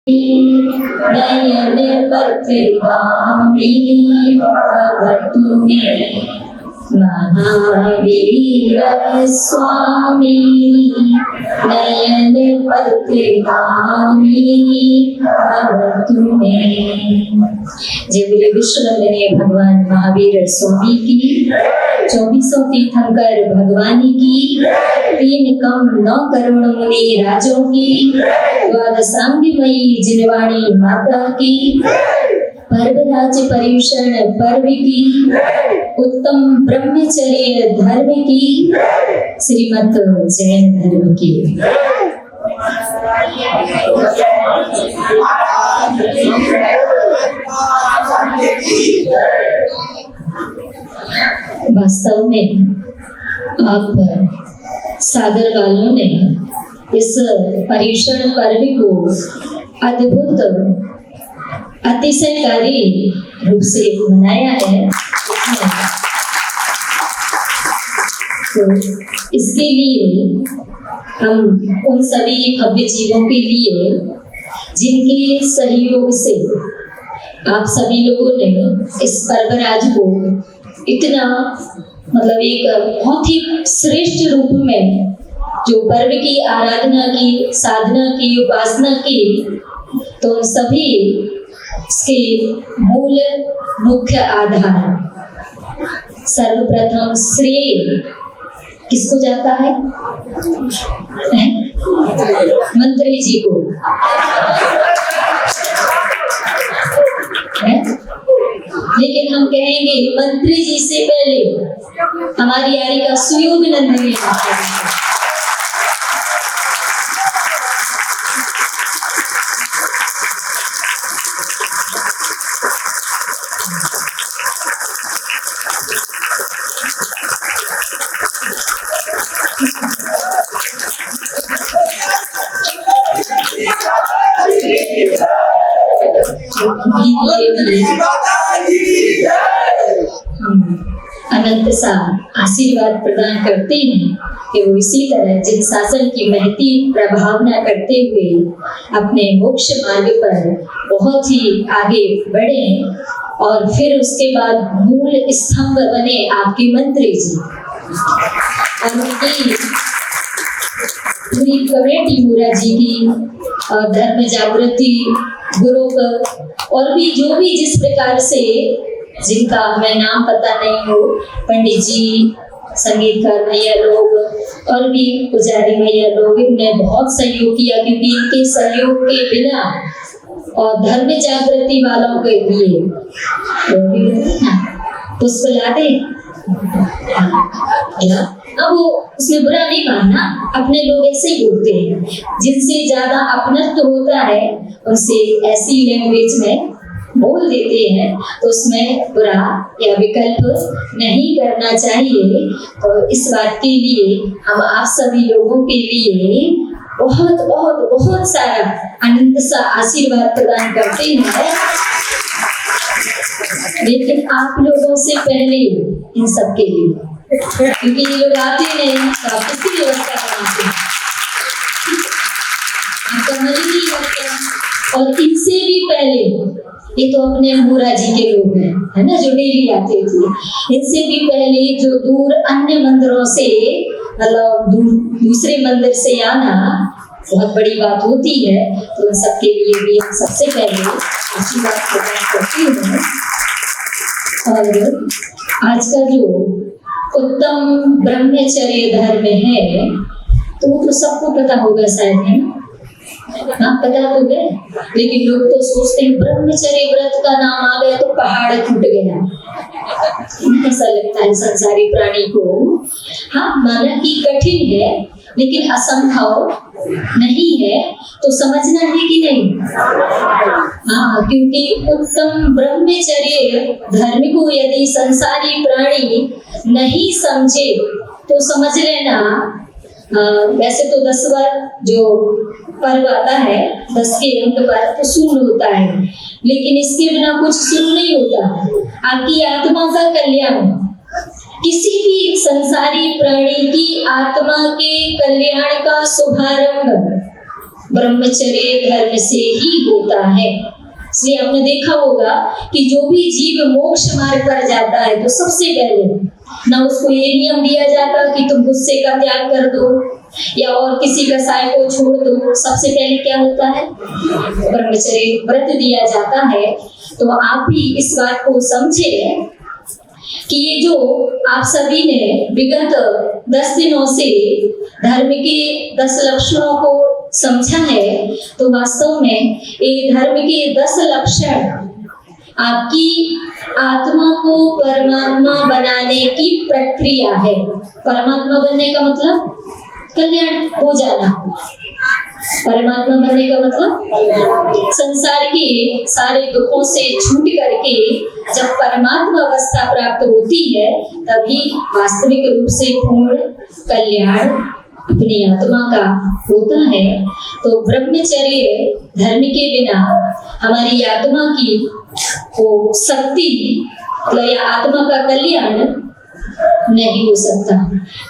नयन पथगामी भवतु मे महावीर स्वामी नयन पथगामी भवतु मे। जय बोले विश्ववंदनीय भगवान महावीर स्वामी की, 2400 तीर्थंकर भगवानी की, 3 कम 9 करोड़ मुनि राजों की, द्वादशांगमयी जिनवाणी माता की, पर्वराज पर्यूषण पर्व की, उत्तम ब्रह्मचर्य धर्म की, श्रीमत जैन धर्म की। वास्तव में आप सागर वालों ने इस पर्यूषण पर्व को अद्भुत अतिशयकारी रूप से मनाया है। तो इसके लिए हम उन सभी भव्य जीवों के लिए जिनके सहयोग से आप सभी लोगों ने इस पर्वराज को इतना एक बहुत ही श्रेष्ठ रूप में जो पर्व की आराधना की, साधना की, उपासना की, तो सभी इसके मूल मुख्य आधार सर्वप्रथम श्रेय किसको जाता है? मंत्री जी को है? लेकिन हम कहेंगे मंत्री जी से पहले हमारी यारी का सुयोग नंदनी अनंत सा आशीर्वाद प्रदान करते हैं कि वो इसी तरह जिन शासन की महती प्रभावना करते हुए अपने मोक्ष मार्ग पर बहुत ही आगे बढ़े और फिर उसके बाद मूल स्तंभ बने आपके मंत्री जी और उनकी पूरी कमेटी मुरा जी की और धर्म जागृति गुरु और भी जो भी जिस प्रकार से जिनका हमें नाम पता नहीं हो, पंडित जी, संगीतकार भैया लोग और भी पुजारी भैया लोग, इन्होंने बहुत सहयोग किया क्योंकि इनके सहयोग के बिना और धर्म जागृति वालों के लिए पुष्प ला दे। अब वो उसमें बुरा नहीं मानना, अपने लोग ऐसे ही बोलते हैं, जिनसे ज्यादा अपनत्व होता है उनसे ऐसी लैंग्वेज में बोल देते हैं, तो उसमें बुरा या विकल्प नहीं करना चाहिए। तो इस बात के लिए हम आप सभी लोगों के लिए बहुत बहुत बहुत सारा अनंत सा आशीर्वाद प्रदान करते हैं। लेकिन आप लोगों से पहले इन सब के लिए, क्योंकि ये लोग आते नहीं तो आप किसकी व्यवस्था बनाते हैं, आपका मन नहीं लगता। और इनसे भी पहले ये तो अपने मुरा जी के लोग हैं, है ना, जो डेली आते थे। इनसे भी पहले जो दूर अन्य मंदिरों से दूसरे मंदिर से आना बहुत बड़ी बात होती है, तो उन सबके लिए भी हम सबसे पहले आशीर्वाद प्रदान करती हूँ। और आज का जो उत्तम ब्रह्मचर्य धर्म है तो वो तो सबको पता होगा शायद, है ना? हाँ, पता तो है, लेकिन लोग तो सोचते हैं ब्रह्मचर्य व्रत का नाम आ गया तो पहाड़ टूट गया। ऐसा लगता है संसारी प्राणी को। हाँ, माना कि कठिन है लेकिन असंभव नहीं है, तो समझना है कि नहीं? हाँ, क्योंकि उत्तम ब्रह्मचर्य धर्म को यदि संसारी प्राणी नहीं समझे तो समझ लेना वैसे तो 10 बार जो पर्व आता है 10 के अंक पर तो शून्य होता है, लेकिन इसके बिना कुछ शून्य नहीं होता। आपकी आत्मा का कल्याण, किसी भी संसारी प्राणी की आत्मा के कल्याण का शुभारंभ ब्रह्मचर्य धर्म से ही होता है। इसलिए आपने देखा होगा कि जो भी जीव मोक्ष मार्ग पर जाता है तो सबसे पहले ना उसको ये नियम दिया जाता कि तुम गुस्से का त्याग कर दो या और किसी कसाय को छोड़ दो। सबसे पहले क्या होता है? ब्रह्मचर्य व्रत दिया जाता है। तो आप भी इस बात को समझे कि ये जो आप सभी ने विगत 10 दिनों से धर्म के 10 लक्षणों को समझा है, तो वास्तव में ये धर्म के 10 लक्षण आपकी आत्मा को परमात्मा बनाने की प्रक्रिया है। परमात्मा बनने का मतलब कल्याण हो जाना। परमात्मा बनने का मतलब संसार के सारे दुखों से छूट करके जब परमात्मा अवस्था प्राप्त होती है तभी वास्तविक रूप से पूर्ण कल्याण अपनी आत्मा का होता है। तो ब्रह्मचर्य धर्म के बिना हमारी आत्मा की वो शक्ति या आत्मा का कल्याण नहीं हो सकता।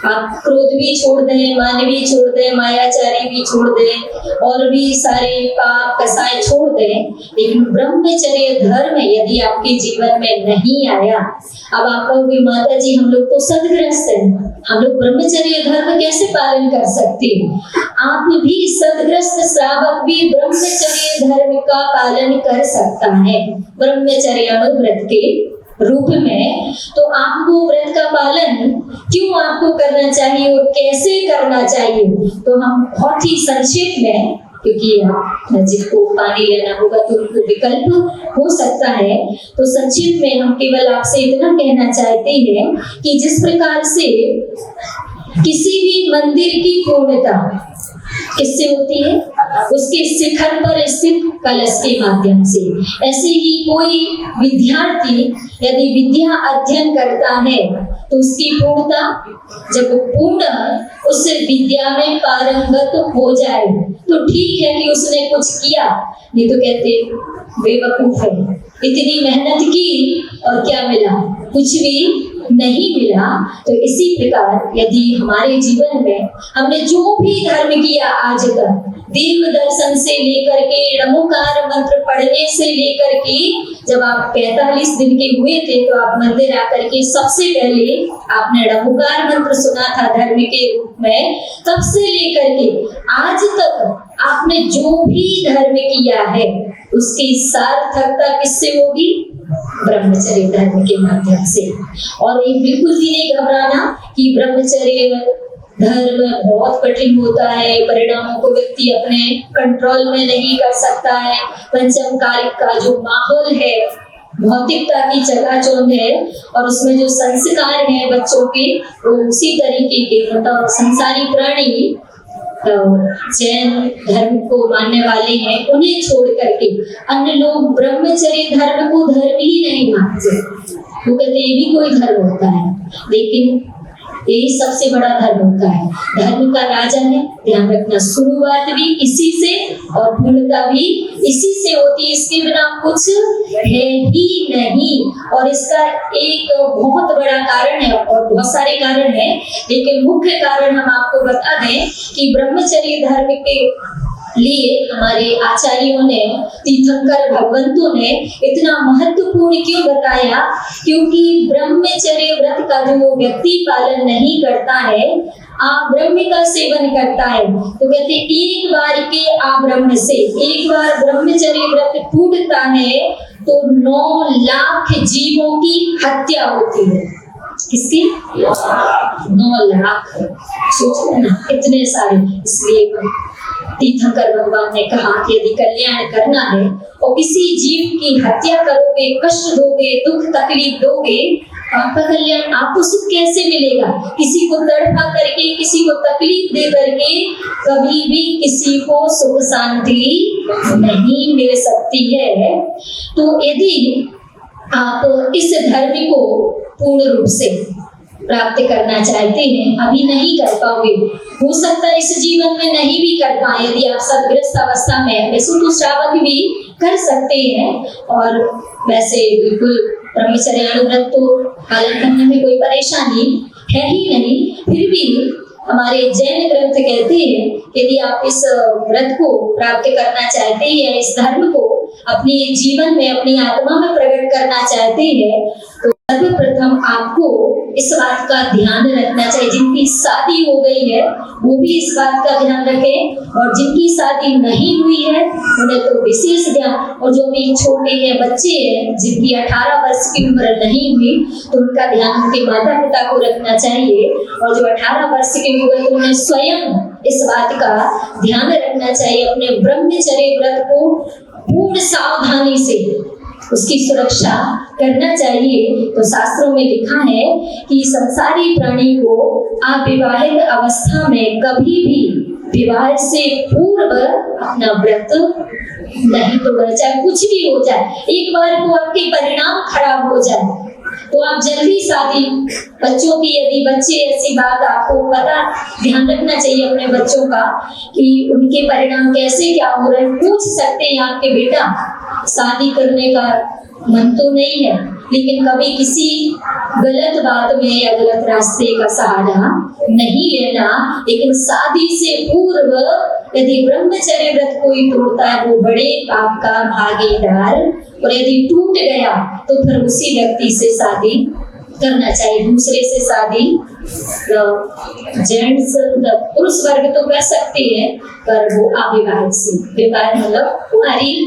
आप क्रोध भी छोड़ दें, मान भी छोड़ दें, मायाचारी भी छोड़ दें और भी सारे पाप कसाय छोड़ दें, लेकिन ब्रह्मचर्य धर्म यदि आपके जीवन में नहीं आया, अब आप कहोगे माता जी हम लोग तो सदग्रस्त हैं, हम लोग ब्रह्मचर्य धर्म कैसे पालन कर सकते? आप भी सदग्रस्त श्रावक भी ब्रह्मचर्य धर्म का पालन कर सकता है ब्रह्मचर्यानुव्रत के रूप में। तो आपको व्रत का पालन क्यों आपको करना चाहिए और कैसे करना चाहिए, तो हम बहुत ही संक्षेप में, क्योंकि जिसको पानी लेना होगा तो उनको विकल्प हो सकता है, तो संक्षेप में हम केवल आपसे इतना कहना चाहते हैं कि जिस प्रकार से किसी भी मंदिर की पूर्णता किससे होती है? उसके शिखर पर स्थित कलश के माध्यम से। ऐसे ही कोई विद्यार्थी यदि विद्या अध्ययन करता है तो उसकी पूर्णता जब पूर्ण उस विद्या में पारंगत हो जाए तो ठीक है कि उसने कुछ किया, नहीं तो कहते बेवकूफ है, इतनी मेहनत की और क्या मिला? कुछ भी नहीं मिला। तो इसी प्रकार यदि हमारे जीवन में हमने जो भी धर्म किया आज तक, देव दर्शन से लेकर के नमोकार मंत्र पढ़ने से लेकर के, जब आप 45 दिन के हुए थे तो आप मंदिर आकर के सबसे पहले आपने नमोकार मंत्र सुना था धर्म के रूप में, तब से लेकर के आज तक आपने जो भी धर्म किया है उसकी सार्थकता किससे होगी? ब्रह्मचर्य धर्म के माध्यम से। और ये बिल्कुल भी नहीं घबराना कि ब्रह्मचर्य धर्म बहुत कठिन होता है, परिणामों को व्यक्ति अपने कंट्रोल में नहीं कर सकता है, पंचम कालिक का जो माहौल है, भौतिकता की चकाचौंध है और उसमें जो संस्कार है बच्चों के वो उसी तरीके के, मतलब संसारी प्राणी जैन धर्म को मानने वाले हैं, उन्हें छोड़ करके अन्य लोग ब्रह्मचर्य धर्म को धर्म ही नहीं मानते। वो कहते ये भी कोई धर्म होता है, लेकिन यही सबसे बड़ा धर्म होता है। धर्म का राजा है, ध्यान रखना, शुरुआत भी इसी से और पूर्णता भी इसी से होती है, इसके बिना कुछ है ही नहीं। और इसका एक बहुत बड़ा कारण है और बहुत सारे कारण हैं, लेकिन मुख्य कारण हम आपको बता दें कि ब्रह्मचर्य धर्म के लिए हमारे आचार्यों ने, तीर्थंकर भगवंतों ने इतना महत्वपूर्ण क्यों बताया? क्योंकि ब्रह्मचर्य व्रत का जो व्यक्ति पालन नहीं करता है, ब्रह्म का सेवन करता है, तो कहते एक बार के ब्रह्म से, एक बार ब्रह्मचर्य व्रत टूटता है तो 9 लाख जीवों की हत्या होती है। किसकी? 9 लाख। सोचो ना, इतने सारे। इसलिए तीर्थंकर भगवान ने कहा कि यदि कल्याण करना है और किसी जीव की हत्या करोगे, कष्ट दोगे, दुख तकलीफ दोगे, आपका कल्याण, आपको सुख कैसे मिलेगा? किसी को तड़पा करके, किसी को तकलीफ दे करके कभी भी किसी को सुख शांति नहीं मिल सकती है। तो यदि आप इस धर्म को पूर्ण रूप से प्राप्त करना चाहते हैं, अभी नहीं कर पाओगे, हो सकता है इस जीवन में नहीं भी कर पाए, यदि आप सदग्रस्त अवस्था में, वैसे तो श्रावक भी कर सकते हैं और वैसे बिल्कुल ब्रह्मचर्यानुव्रत तो पालन करने में कोई परेशानी है ही नहीं, फिर भी हमारे जैन ग्रंथ कहते हैं कि यदि आप इस व्रत को प्राप्त करना चाहते हैं या इस धर्म को अपने जीवन में, अपनी आत्मा में प्रकट करना चाहते हैं, तो सर्वप्रथम आपको इस बात का ध्यान रखना चाहिए, जिनकी शादी हो गई है वो भी इस बात का ध्यान रखें, और जिनकी शादी नहीं हुई है उन्हें तो विशेष ध्यान, और जो भी छोटे हैं, बच्चे हैं जिनकी 18 वर्ष की उम्र नहीं हुई, तो उनका ध्यान उनके माता पिता को रखना चाहिए, और जो 18 वर्ष के हो गए तो उन्हें स्वयं इस बात का ध्यान रखना चाहिए, अपने ब्रह्मचर्य व्रत को पूर्ण सावधानी से उसकी सुरक्षा करना चाहिए। तो शास्त्रों में लिखा है कि संसारी प्राणी को अविवाहित अवस्था में कभी भी विवाह से पूर्व अपना व्रत नहीं तोड़ना, चाहे कुछ भी हो जाए। एक बार को आपके परिणाम खराब हो जाए तो आप जल्दी शादी, बच्चों की यदि बच्चे ऐसी बात आपको पता, ध्यान रखना चाहिए अपने बच्चों का कि उनके परिणाम कैसे क्या हो रहे हैं, पूछ सकते हैं आपके बेटा शादी करने का मन तो नहीं है, लेकिन कभी किसी गलत बात में या गलत रास्ते का सहारा नहीं लेना, लेकिन शादी से पूर्व यदि ब्रह्मचर्य व्रत कोई तोड़ता है वो बड़े पाप का भागीदार, और यदि टूट गया तो फिर उसी व्यक्ति से शादी करना चाहिए। दूसरे से शादी जेंट्स पुरुष वर्ग तो कर सकते हैं, पर वो अविवाहित से, विवाह मतलब कुंवारी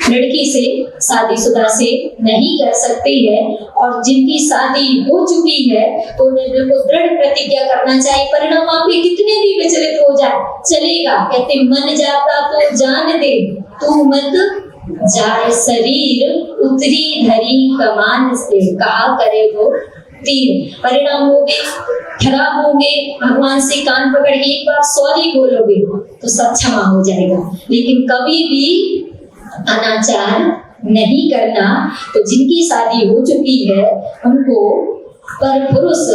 लड़की से, शादीशुदा से नहीं कर सकते हैं। और जिनकी शादी हो चुकी है तो उन्हें बिल्कुल दृढ़ प्रतिज्ञा करना चाहिए, परिणाम आपके कितने भी विचलित हो जाए चलेगा, कहते मन जाता तो जान दे, तू मत जाए शरीर उतरी धरी कमान से, कहा करे वो तीर। परिणाम होंगे खराब होंगे, भगवान से कान पकड़ के एक बार सॉरी बोलोगे तो सब क्षमा हो जाएगा, लेकिन कभी भी अनाचार नहीं करना। तो जिनकी शादी हो चुकी है उनको पर पुरुष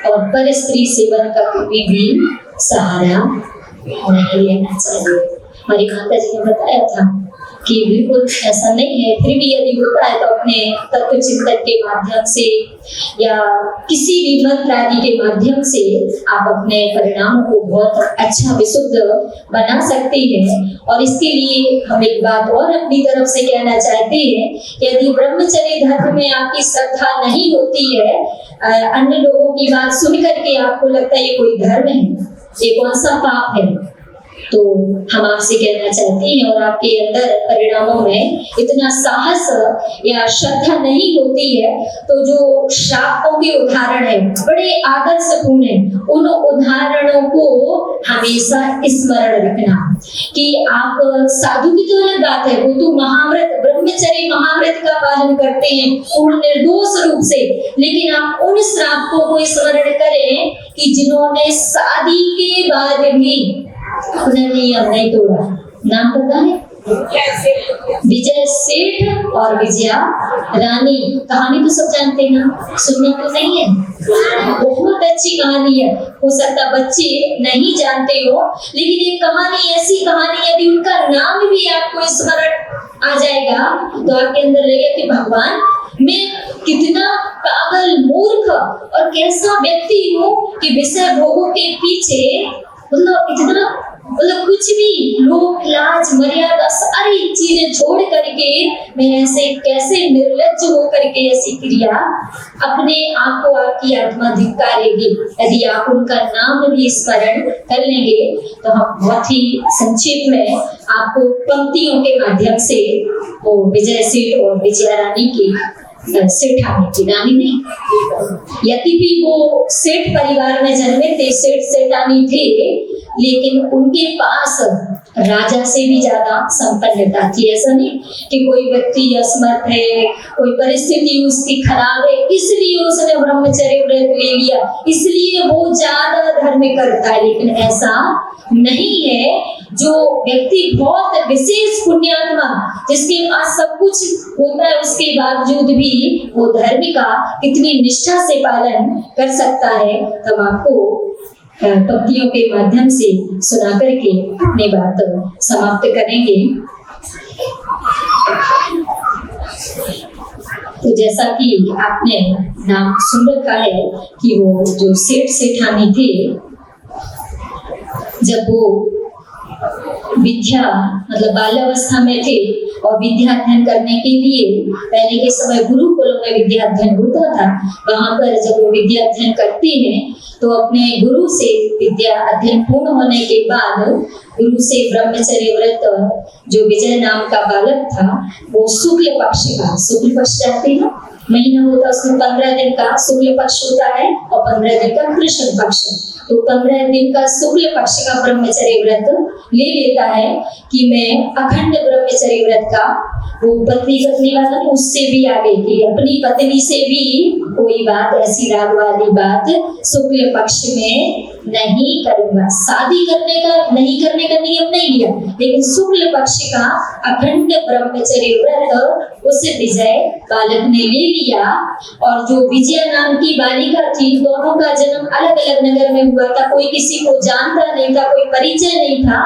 और पर स्त्री सेवन का कभी भी सहारा नहीं लेना चाहिए। हमारी माता जी ने बताया था कि बिल्कुल ऐसा नहीं है, फिर भी यदि होता है तो अपने तत्व चिंतन के माध्यम से या किसी भी मंत्र आदि के माध्यम से आप अपने परिणामों को बहुत अच्छा विशुद्ध बना सकते हैं। और इसके लिए हम एक बात और अपनी तरफ से कहना चाहते हैं, यदि ब्रह्मचर्य धर्म में आपकी श्रद्धा नहीं होती है, अन्य लोगों की बात सुन करके आपको लगता है ये कोई धर्म है, ये कौन सा पाप है, तो हम आपसे कहना चाहते हैं, और आपके अंदर परिणामों में इतना साहस या श्रद्धा नहीं होती है, तो जो शापों के उदाहरण है बड़े आदर्शपूर्ण है, उन उदाहरणों को हमेशा स्मरण रखना कि आप साधु की तो अलग बात है, वो तो महाव्रत ब्रह्मचर्य महाव्रत का पालन करते हैं पूर्ण निर्दोष रूप से, लेकिन आप उन श्रापों को स्मरण करें कि जिन्होंने शादी के बाद भी उन्होंने नियम नहीं तोड़ा। नाम पता है? विजय सेठ और विजया रानी, कहानी तो सब जानते हैं ना, सुनना तो नहीं है, बहुत अच्छी कहानी है, हो सकता बच्चे नहीं जानते हो, लेकिन ये कहानी ऐसी कहानी, यदि उनका नाम भी आपको स्मरण आ जाएगा तो आपके अंदर लगेगा कि भगवान मैं कितना पागल मूर्ख और कैसा व्यक्ति हूँ कि विषय भोगों के पीछे मतलब कुछ भी लोक लाज मर्यादा सारी चीजें छोड़ करके मैं ऐसे कैसे निर्लज्ज हो करके ऐसी क्रिया अपने आप को आपकी आत्मा धिक्कारेगी। यदि आप उनका नाम भी स्मरण कर लेंगे तो हम बहुत ही संक्षेप में आपको पंक्तियों के माध्यम से वो विजय सेठ और विजया रानी की सेठानी की रानी नहीं, यद्यपि वो सेठ परिवार में जन्मे थे, सेठ सेठानी थे, लेकिन उनके पास राजा से भी ज्यादा संपन्नता थी। ऐसा नहीं कि कोई व्यक्ति असमर्थ है, कोई परिस्थिति उसकी खराब है इसलिए उसने ब्रह्मचर्य व्रत ले लिया, इसलिए वो ज्यादा धर्म करता है, लेकिन ऐसा नहीं है। जो व्यक्ति बहुत विशेष पुण्यात्मा, जिसके पास सब कुछ होता है, उसके बावजूद भी वो धर्म का कितनी निष्ठा से पालन कर सकता है, तब आपको पंक्तियों के माध्यम से सुना करके अपनी बात समाप्त करेंगे। तो जैसा कि आपने नाम सुन रखा है कि वो जो सेठ सेठानी थे जब वो विद्या मतलब बाल्यावस्था में थे और विद्या अध्ययन करने के लिए पहले के समय गुरुकुलों में विद्या अध्ययन होता था। वहां पर जब वो विद्या अध्ययन करते हैं तो अपने गुरु से विद्या अध्ययन पूर्ण होने के बाद गुरु से ब्रह्मचर्य व्रत जो विजय नाम का बालक था वो शुक्ल पक्ष जाते हैं, महीना होता उसमें 15 दिन का शुक्ल पक्ष होता है और 15 दिन का कृष्ण पक्ष। तो 15 दिन का शुक्ल पक्ष का ब्रह्मचर्य व्रत ले लेता है कि मैं अखंड ब्रह्मचर्य व्रत का वो पत्नी करने वाला उससे भी आगे की अपनी पत्नी से भी कोई बात ऐसी राग वाली बात शुक्ल पक्ष में नहीं करूंगा। शादी नहीं करने का नियम नहीं लिया, लेकिन शुक्ल पक्ष का अखंड ब्रह्मचर्य व्रत उस विजय बालक ने ले लिया। और जो विजया नाम की बालिका थी, दोनों का जन्म अलग अलग नगर में हुआ था, कोई किसी को जानता नहीं था, कोई परिचय नहीं था।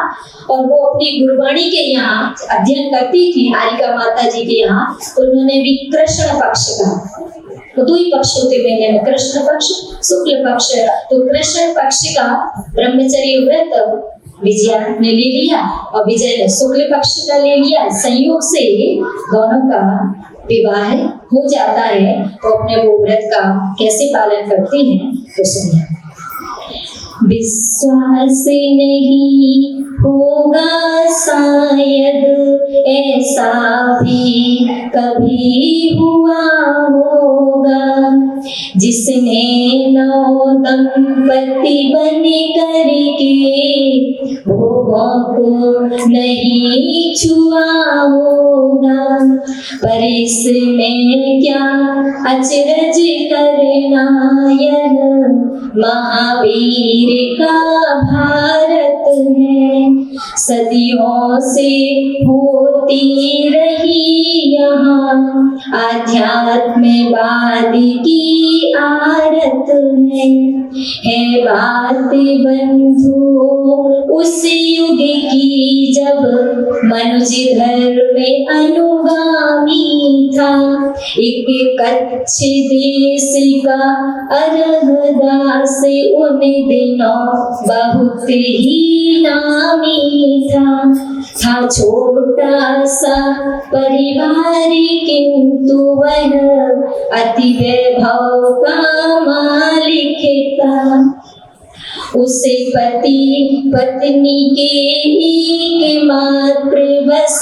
और वो अपनी गुरुवाणी के यहाँ अध्ययन करती थी, हारिका माता जी के यहाँ। उन्होंने भी कृष्ण पक्ष का, तो 2 ही पक्ष होते महीने में, कृष्ण पक्ष शुक्ल पक्ष। तो कृष्ण पक्ष का ब्रह्मचर्य व्रत विजया ने ले लिया और विजय ने शुक्ल पक्ष का ले लिया। संयोग से दोनों का विवाह हो जाता है। तो अपने वो व्रत का कैसे पालन करते हैं तो सुनिए। विश्वास नहीं होगा शायद ऐसा भी कभी हुआ होगा, जिसने 9 दंपति बन करके भोगों को नहीं छुआ होगा। पर इसमें क्या अचरज करना, यह महावीर का भारत है। सदियों से होती रही यहाँ आध्यात्मवाद की आरत है बात बंधु उस युग की जब मनुज धर्म में अनुगामी था। एक कच्छ देश का अरहदास उन दिनों बहुत ही नामी था छोटा सा परिवार, किंतु वह अति वैभव का मालिक था। उसे पति पत्नी के एक मात्र बस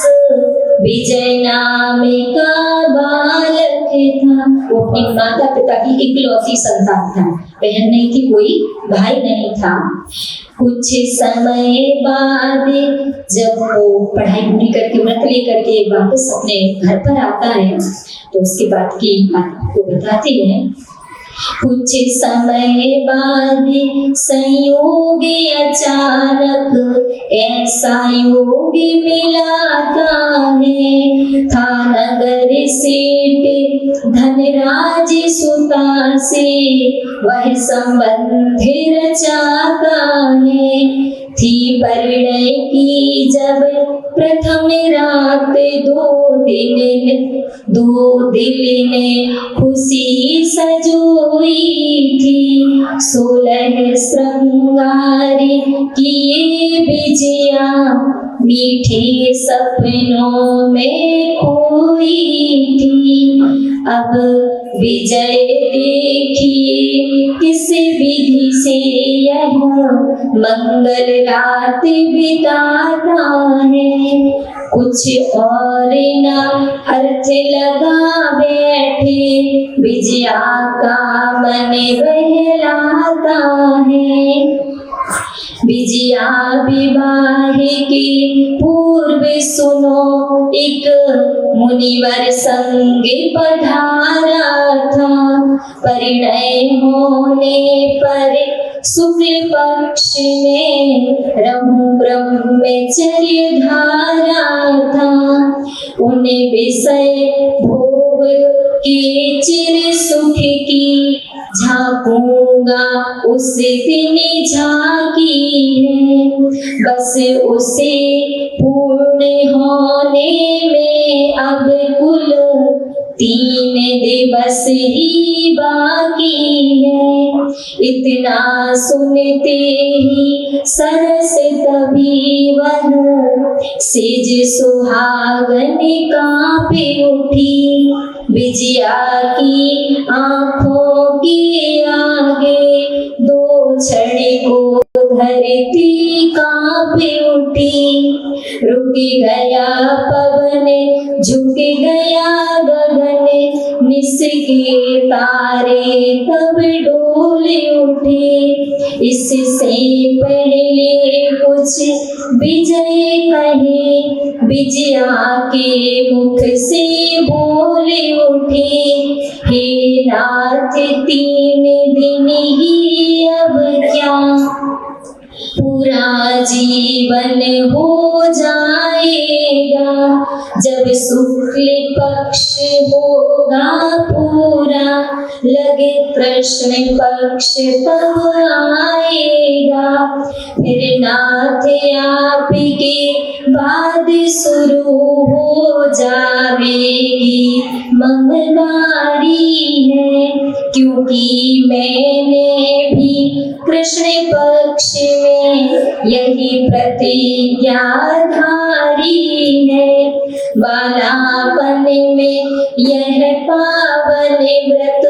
विजय नाम का बालक था। वो अपने माता पिता की इकलौती संतान था, बहन नहीं थी, कोई भाई नहीं था। कुछ समय बाद जब वो पढ़ाई पूरी करके व्रत लेकर के वापस अपने घर पर आता है तो उसके बाद की बात आपको बताते हैं। कुछ समय बाद संयोग अचानक ऐसा योग मिलाता है। था नगर सेठ धनराज सुता से वह संबंध रचाता है। थी परिणय की जब प्रथम रात दो दिल ने खुशी सजोई थी। 16 श्रृंगार किए विजया मीठे सपनों में खोई थी। अब विजय देखिए किस विधि से यह मंगल रात बिताता है। कुछ और ना अर्थ लगा बैठे विजया का मन बहलाता है। विजया विवाह के पूर्व सुनो एक मुनिवर संग पधारा था। परिणय होने पर शुक्ल पक्ष में रहु ब्रह्मचर्य धारा था। उन्हें विषय भोग के चिर सुख की झांकूंगा उस दिन झांकी है। बस उसे पूर्ण होने में अब कुल 3 दिवस ही बाकी है। इतना सुनते ही सरस तभी वन सेज सुहागन कांपे उठी। विजया की आंखों के आगे 2 क्षण को धरती कांपे उठी। रुक गया पवन, झुक गया गगन, निस के तारे तब डोल उठे। इससे पहले कुछ विजय कहे, विजया के मुख से बोल उठे। हे नाथ 3 दिन ही अब क्या पूरा जीवन हो जाएगा। जब शुक्ल पक्ष होगा पूरा, लगे कृष्ण पक्ष तब आएगा। फिर नाथ आपके बाद शुरू हो जाएगी मंगलवारी है। क्योंकि मैंने भी कृष्ण पक्ष में यही प्रतिज्ञा धारी है। बालापन में यह पावन व्रत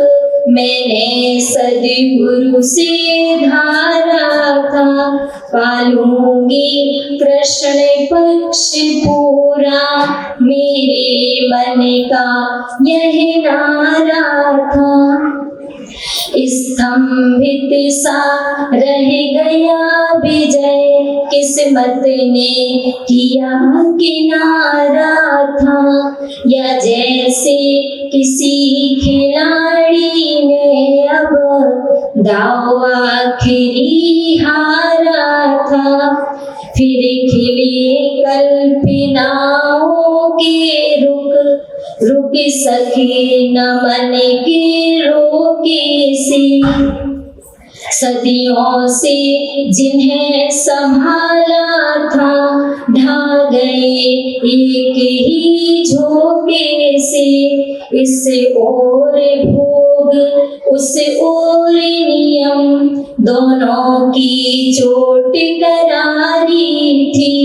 मैंने सद्गुरु से धारा था। पालूंगी कृष्ण पक्ष पूरा, मेरे मन का यह नारा था। स्तंभित सा रह गया विजय, किस्मत ने किया किनारा था। या जैसे किसी खिलाड़ी ने अब दाव आखिरी हारा था। फिर खिले कल्पनाओं के रुक सके न मन के रोके से। सदियों से जिन्हें संभाला था, ढा गए एक ही झोंके से। इस ओर भोग उस ओर नियम, दोनों की चोट करारी थी।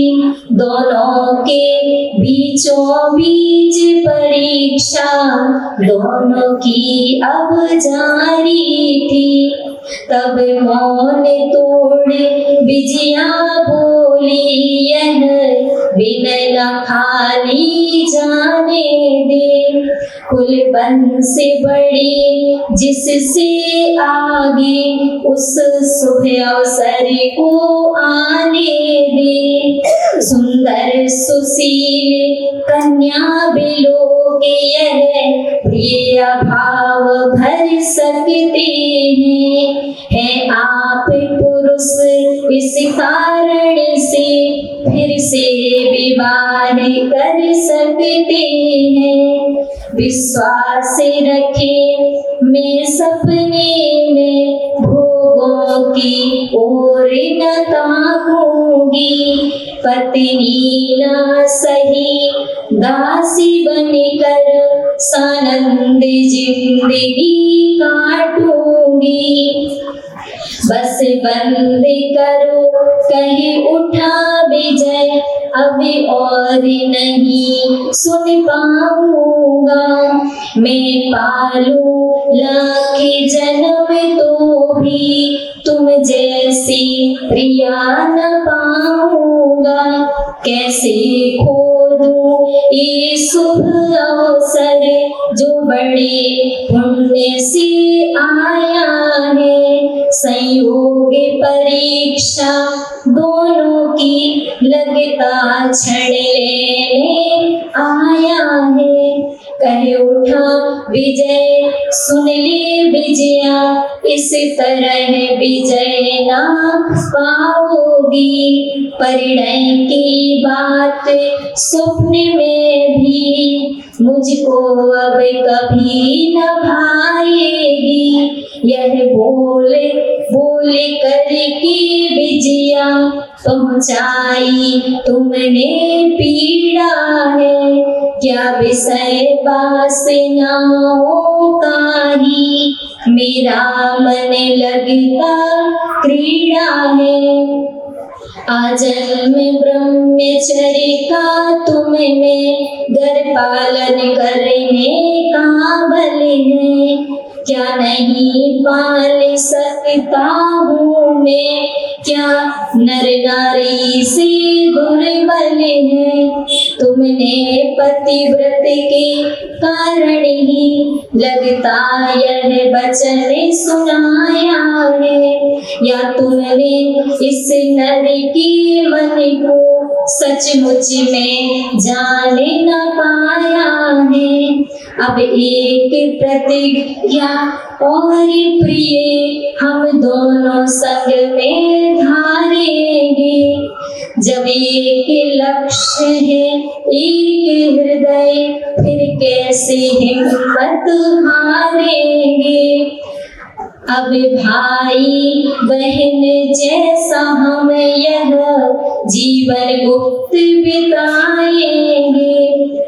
दोनों के बीचों बीच परीक्षा, दोनों की अब जारी थी। तब मौन तोड़ विजया बोली, यह विनय न खाली जाने दे। कुल बन से बड़ी जिससे आगे, उस शुभ अवसर को आने दे। सुंदर सुशील कन्या बिलोक यह प्रिय भाव भर सकते हैं। है आप पुरुष इस कारण से फिर से विवाह कर सकते हैं। विश्वास रखे मैं सपने में भोगों की ओर न ताकूंगी। पत्नी न सही दासी बनकर सानंद जिंदगी काटूंगी। बस बंद करो कहीं उठा विजय, अब और नहीं सुन पाऊंगा। मैं पालू लाख जन्म तो भी तुम जैसी प्रिया न पाऊंगा। कैसे खो दूं ये शुभ अवसर, जो बड़े पुण्य से आया है। संयोग परीक्षा दोनों की लगता क्षण लेने आया है। कहे उठा विजय सुन ले विजया, इस तरह विजय ना पाओगी। परिणय की बात स्वप्न में भी मुझको अब कभी न भाएगी। यह बोले बोले करके बिजिया पहुँचाई तुमने पीड़ा है। क्या विषय वासनाओं का ही मेरा मन लगता क्रीड़ा है। आजन्म ब्रह्मचर्य का तुमने घर पालन करने का बल है। क्या नहीं पाल सकता हूँ मैं, क्या नर नारी से दुर्बल है। तुमने पतिव्रत के कारण ही लगता यह वचन सुनाया है। या तुमने इस नर के मन को सचमुच में जान न पाया है। अब एक प्रतिज्ञा और प्रिय हम दोनों संग में धारेंगे। जब एक लक्ष्य है एक हृदय, फिर कैसे हिम्मत हारेंगे। अब भाई बहन जैसा हम यह जीवन गुप्त बिताएंगे।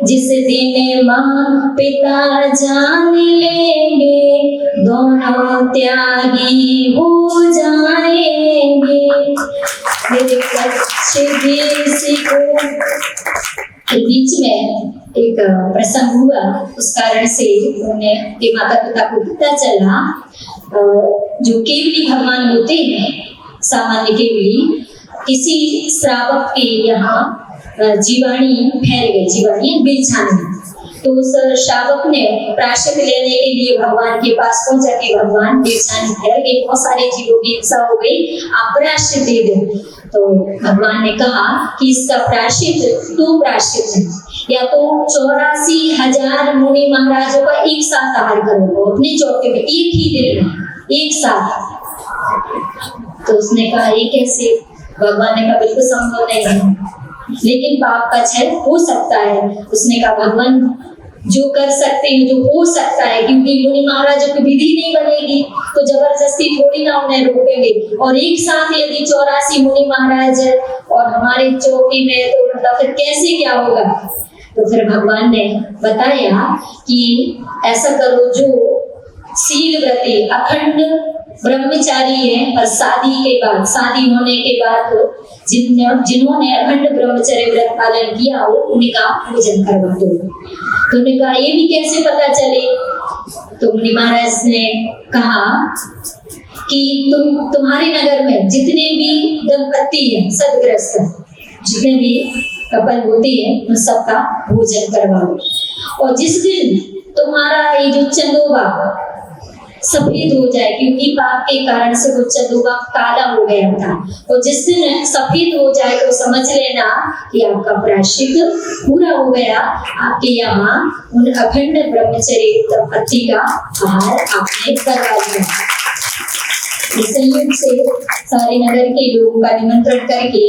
जिस दिन माँ पिता जान लेंगे, दोनों त्यागी हो जाएंगे। मेरे अच्छे देश के बीच में एक प्रसंग हुआ, उस कारण से उन्हें माता पिता को पता चला जो केवली भगवान होते हैं, सामान्य केवली, किसी श्रावक के यहाँ जीवाणी फैल गई, जीवाणी बिरछाने। तो उस श्रावक ने प्रायश्चित लेने के लिए भगवान के पास पहुंचा कि भगवान बिरछाने फैल गई, बहुत सारे जीवों की हिंसा हो गई, आप प्रायश्चित दे दें। तो भगवान ने कहा कि इसका प्रायश्चित दो प्रायश्चित है, या तो 84,000 मुनि महाराजों का एक साथ आहार करो अपने चौके में, एक ही दिन में, एक साथ। तो उसने कहा ये कैसे? भगवान ने कहा बिल्कुल संभव नहीं है, लेकिन पाप का क्षय हो सकता है। उसने कहा भगवान जो कर सकते हैं, जो हो सकता है, क्योंकि मुनि महाराजों की विधि नहीं बनेगी तो जबरदस्ती थोड़ी ना उन्हें रोकेंगे। और एक साथ यदि 84 मुनि महाराज और हमारे चौकी में, तो मतलब फिर कैसे क्या होगा? तो फिर भगवान ने बताया कि ऐसा करो, जो शील व्रती अखंड ब्रह्मचारी है और शादी के बाद, शादी होने के बाद जिन्होंने अखंड ब्रह्मचर्य व्रत पालन किया हो उनका पूजन करवा दो। तो उन्होंने कहा ये भी कैसे पता चले? तो मुनि महाराज ने कहा कि तुम्हारे नगर में जितने भी दंपत्ति हैं, सदग्रस्त, जितने भी कपल होते हैं, उन सबका भोजन करवाओ। और जिस दिन तुम्हारा ये जो चंदोबा सफेद हो जाए, क्योंकि पाप के कारण से वो चंदोबा काला हो गया था, और जिस दिन सफेद हो जाए तो समझ लेना कि आपका प्रायश्चित पूरा हो गया। आपके यहाँ उन अखंड ब्रह्मचर्य दंपत्ति का आहार आपने करवा दिया। संयोग से सारे नगर के लोगों का निमंत्रण करके,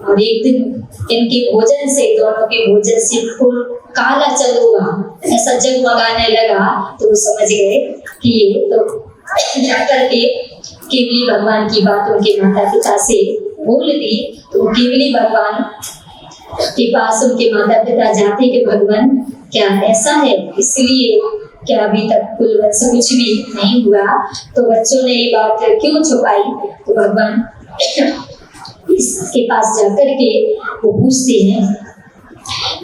और एक दिन इनके भोजन से, दोनों के भोजन से फूल काला चंदोबा ऐसा जगमगाने लगा, तो वो समझ गए कि ये तो जाकर के केवली भगवान की बात उनके माता पिता से बोल दी। तो केवली भगवान के पास उनके माता पिता जाते कि भगवान क्या ऐसा है, इसलिए क्या अभी तक कुलवंश कुछ भी नहीं हुआ, तो बच्चों ने ये बात क्यों छुपाई? तो भगवान इसके पास जाकर के वो पूछते हैं,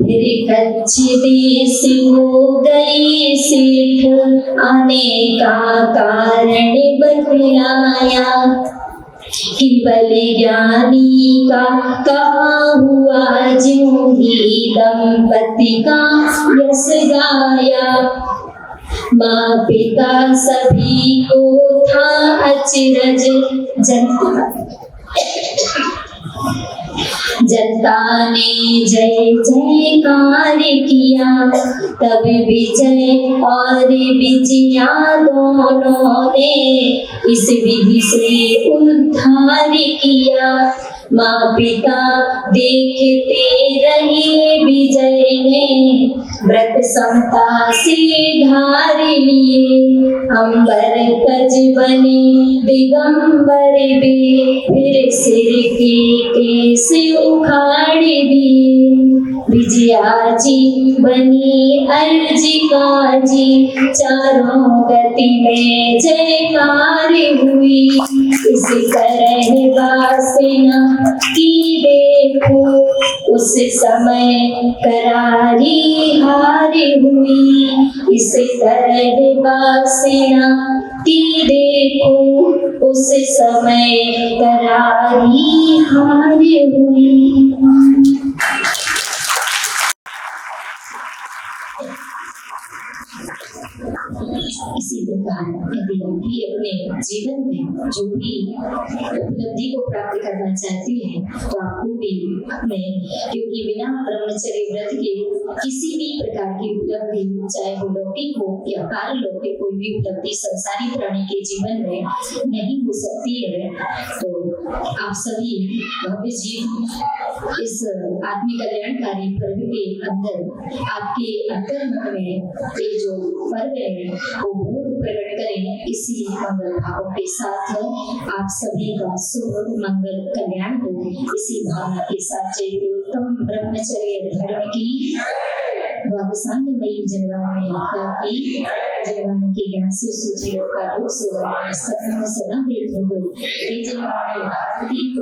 मेरे कच्चे देश हो गई सेठ, आने का कारण बतलाया। केवल ज्ञानी का कहा हुआ ज्यों ही दंपति का यश गाया। माँ पिता सभी को था अचरज, जनता ने जय जयकार किया। तब विजय और विजया दोनों ने इस विधि से उद्धार किया। माँ पिता देखते रहे विजय ने, व्रत समता से धारे लिए। अंबर तज बने दिगंबर बे, फिर सिर के केस उखाड़ दिए। विजया जी बनी अर्जिका जी, चारों गति में जयकार हुई। इस तरह वासना की देखो, उस समय करारी हार हुई। इस तरह वासना की देखो, उस समय करारी हार हुई। इसी प्रकार यदि हम भी अपने जीवन में जो भी उपलब्धि को प्राप्त करना चाहते हैं, तो आपको भी अपने, क्योंकि बिना ब्रह्मचर्य व्रत के किसी भी प्रकार की उपलब्धि, चाहे वो लौकिक हो या पारलौकिक, कोई भी उपलब्धि संसारी प्राणी के जीवन में नहीं हो सकती है। तो आप सभी भव्य जीव इस आत्म कल्याणकारी पर्व के अंदर आपके अंतर्मन में ये जो पर्व है वो बहुत प्रकट करें। इसी मंगल भाव के साथ आप सभी का शुभ मंगल कल्याण हो, इसी भावना के साथ जय उत्तम ब्रह्मचर्य धर्म की द्वादशांगमयी जगवाणी माता की, जगवाणी के ज्ञान से सूची का दुख सुवर्ण सत्य सदा भेद हो। ये जगवाणी भारती को